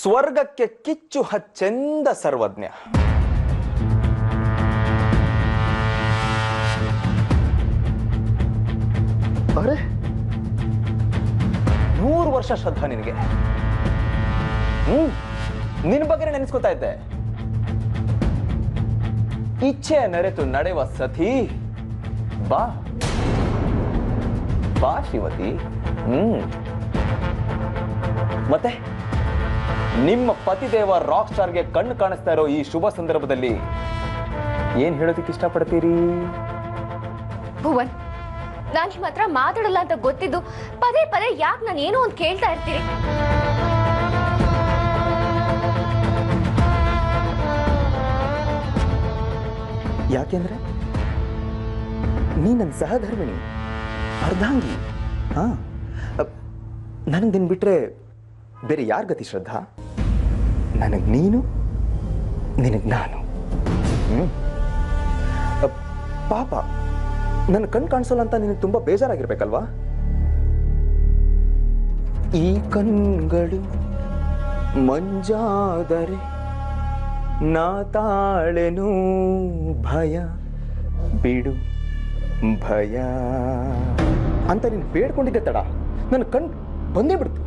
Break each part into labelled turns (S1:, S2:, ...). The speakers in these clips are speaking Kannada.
S1: ಸ್ವರ್ಗಕ್ಕೆ ಕಿಚ್ಚು ಹಚ್ಚೆಂದ ಸರ್ವಜ್ಞ. ಅರೆ 100 ವರ್ಷ ಶ್ರದ್ಧಾ ನಿನಗೆ. ನಿನ್ ಬಗ್ಗೆ ನೆನೆಸ್ಕೊತಾ ಇದ್ದೆ. ಇಚ್ಛೆ ನರೆತು ನಡೆವ ಸತಿ ಬಾ ಬಾ ಶಿವತಿ. ಮತ್ತೆ ನಿಮ್ಮ ಪತಿದೇವ ರಾಕ್ ಸ್ಟಾರ್ಗೆ ಕಣ್ಣು ಕಾಣಿಸ್ತಾ ಇರೋ ಈ ಶುಭ ಸಂದರ್ಭದಲ್ಲಿ ಏನ್ ಹೇಳೋದಕ್ಕೆ ಇಷ್ಟಪಡ್ತೀರಿ?
S2: ಭುವನ್, ನಾನು ನಿಮ್ಮ ಹತ್ರ ಮಾತಾಡಲ್ಲ ಅಂತ ಗೊತ್ತಿದ್ದು ಪದೇ ಪದೇ ಯಾಕೆ ನಾನು ಏನೋ ಒಂದು ಕೇಳ್ತಾ ಇರ್ತೀರಿ?
S1: ಯಾಕೆಂದ್ರೆ ನೀ ನನ್ನ ಸಹಧರ್ಮಿಣಿ, ಅರ್ಧಾಂಗಿ. ಹಾ, ನನಗೆ ನಿನ್ ಬಿಟ್ರೆ ಬೇರೆ ಯಾರ ಗತಿ ಶ್ರದ್ಧಾ? ನನಗ್ ನೀನು, ನಿನಗ್ ನಾನು. ಪಾಪ ನನ್ನ ಕಣ್ ಕಾಣಿಸೋಲ್ಲ ಅಂತ ನಿನಗೆ ತುಂಬಾ ಬೇಜಾರಾಗಿರ್ಬೇಕಲ್ವಾ? ಈ ಕಣ್ಗಳು ಮಂಜಾದರೆ ನಾ ತಾಳೆನು ಭಯ ಬಿಡು ಭಯ ಅಂತ ನೀನು ಬೇಡ್ಕೊಂಡಿದ್ದೆ ತಡ ನನ್ನ ಕಣ್ ಬಂದೇ ಬಿಡ್ತು.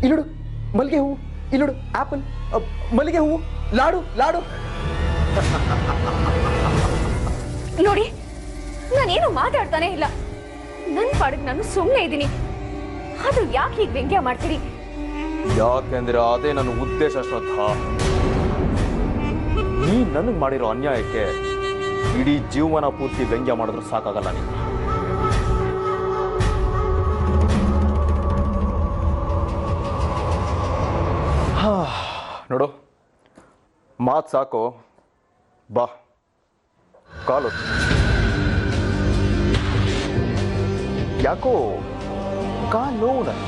S1: ಇಲ್ಲುಡು ಮಲ್ಲಿಗೆ ಹೂವು, ಇಲ್ಲುಡು ಆಪಲ್, ಮಲ್ಲಿಗೆ ಹೂವು, ಲಾಡು ಲಾಡು.
S2: ನೋಡಿ, ನಾನೇನು ಮಾತಾಡ್ತಾನೆ ಇಲ್ಲ. ನನ್ನ ಪಾಡಿಗೆ ನಾನು ಸುಮ್ಮನೆ ಇದ್ದೀನಿ. ಆದ್ರೂ ಯಾಕೆ ಹೀಗೆ ವ್ಯಂಗ್ಯ ಮಾಡ್ತೀರಿ?
S1: ಯಾಕೆಂದ್ರೆ ಅದೇ ನನ್ನ ಉದ್ದೇಶ ಶ್ರದ್ಧಾ. ನೀ ನನಗೆ ಮಾಡಿರೋ ಅನ್ಯಾಯಕ್ಕೆ ಇಡೀ ಜೀವನ ಪೂರ್ತಿ ವ್ಯಂಗ್ಯ ಮಾಡಿದ್ರು ಸಾಕಾಗಲ್ಲ ನೀನು. ನೋಡು, ಮಾತು ಸಾಕು, ಬಾ ಕಾಲು. ಯಾಕೋ ಕಾಲು ನೋವು ನನಗೆ.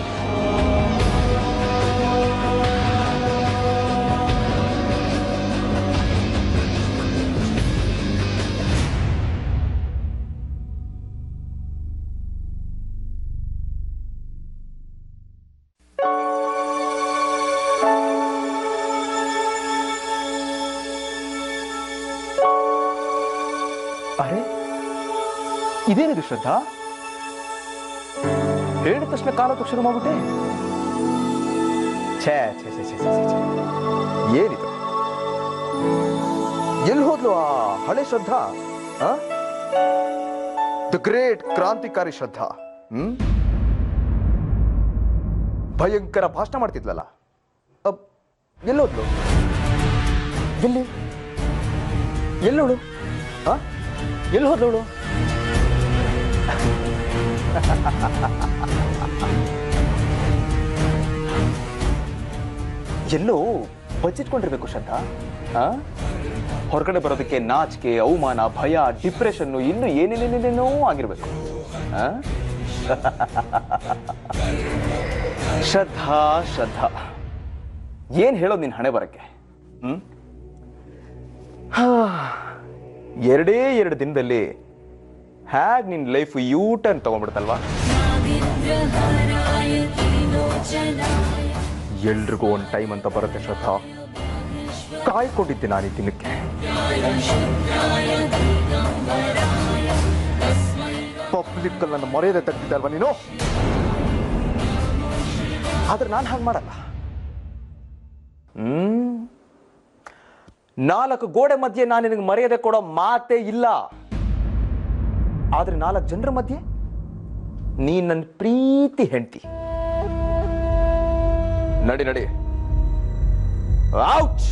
S1: ಅರೆ, ಇದೇನಿದು ಶ್ರದ್ಧಾ? ಹೇಳಿದ ತಕ್ಷಣ ಕಾಲಕ್ಕೆ ಶುರು ಮಾಡ್ಬಿಟ್ಟೆ. ಛೇ ಛೇ ಛೇ ಛೇ ಛೇ ಛೇ, ಏನಿದು? ಎಲ್ಲಿ ಹೋದ್ಲು ಆ ಹಳೆ ಶ್ರದ್ಧಾ? ದ ಗ್ರೇಟ್ ಕ್ರಾಂತಿಕಾರಿ ಶ್ರದ್ಧಾ. ಭಯಂಕರ ಭಾಷಣ ಮಾಡ್ತಿದ್ಲಲ್ಲ, ಎಲ್ಲೋದ್ಲು? ಎಲ್ಲಿ ಎಲ್ಲೋಳು? ಎಲ್ಲಿ ಹೋದ್ಲವಳು? ಎಲ್ಲೋ ಬಚ್ಚಿಟ್ಕೊಂಡಿರ್ಬೇಕು ಶ್ರದ್ಧಾ. ಹೊರಗಡೆ ಬರೋದಕ್ಕೆ ನಾಚಿಕೆ, ಅವಮಾನ, ಭಯ, ಡಿಪ್ರೆಷನ್, ಇನ್ನು ಏನೇನೇನೇನೇನೋ ಆಗಿರ್ಬೇಕು. ಶ್ರದ್ಧಾ ಶ್ರದ್ಧಾ, ಏನ್ ಹೇಳೋದು ನಿನ್ ಹಣೆ ಬರಕ್ಕೆ? ಎರಡೇ 2 ದಿನದಲ್ಲಿ ಹ್ಯಾಗ್ ನಿನ್ ಲೈಫ್ ಯೂ ಟರ್ನ್ ತಗೊಂಡ್ಬಿಡ್ತಲ್ವಾ? ಎಲ್ರಿಗೂ ಒಂದು ಟೈಮ್ ಅಂತ ಬರುತ್ತೆ ಶ್ರದ್ಧಾ. ಕಾಯ್ಕೊಂಡಿದ್ದೆ ನಾನು ಈ ದಿನಕ್ಕೆ. ಪಬ್ಲಿಕ್ ನನ್ನ ಮರ್ಯಾದೆ ತೆಗ್ದಿದ್ದೆ ಅಲ್ವಾ ನೀನು? ಆದ್ರೆ ನಾನು ಹಾಗೆ ಮಾಡಲ್ಲ. 4 ಗೋಡೆ ಮಧ್ಯೆ ನಾನು ನಿನಗೆ ಮರ್ಯಾದೆ ಕೊಡೋ ಮಾತೇ ಇಲ್ಲ. ಆದ್ರೆ 4 ಜನರ ಮಧ್ಯೆ ನೀ ನನ್ನ ಪ್ರೀತಿ ಹೆಂಡತಿ. ನಡಿ ನಡಿ. ಔಚ್.